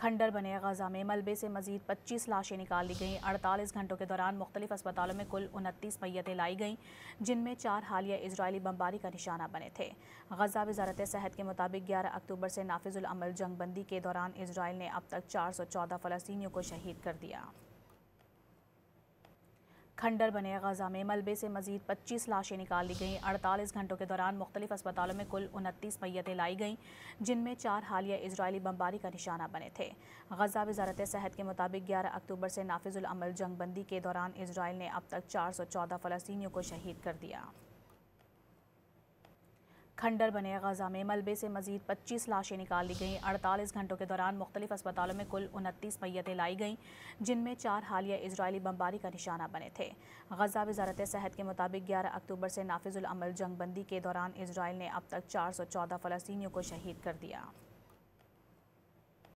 खंडर बने गजा में मलबे से मजीद 25 लाशें निकाल ली गईं। 48 घंटों के दौरान मुख्तलिफ अस्पतालों में कुल 29 मैयतें लाई गईं, जिनमें 4 हालिया इजरायली बमबारी का निशाना बने थे। गजा वजारत सेहत के मुताबिक 11 अक्टूबर से नाफिजुल अमल जंगबंदी के दौरान इसराइल ने अब तक 414 फ़लस्तीनियों को शहीद कर दिया। खंडर बने गजा में मलबे से मजीद 25 लाशें निकाल ली गईं। 48 घंटों के दौरान मुख्तलिफ अस्पतालों में कुल 29 मैयतें लाई गईं, जिनमें 4 हालिया इजरायली बमबारी का निशाना बने थे। गजा वजारत सेहत के मुताबिक 11 अक्टूबर से नाफिजुल अमल जंगबंदी के दौरान इसराइल ने अब तक 414 फ़लस्तीनियों को शहीद कर दिया। खंडर बने गजा में मलबे से मजीद 25 लाशें निकाल ली गईं। 48 घंटों के दौरान मुख्तलिफ अस्पतालों में कुल 29 मैयतें लाई गईं, जिनमें 4 हालिया इजरायली बमबारी का निशाना बने थे। गजा वजारत सेहत के मुताबिक 11 अक्टूबर से नाफिजुल अमल जंगबंदी के दौरान इसराइल ने अब तक 414 फ़लस्तीनियों को शहीद कर दिया।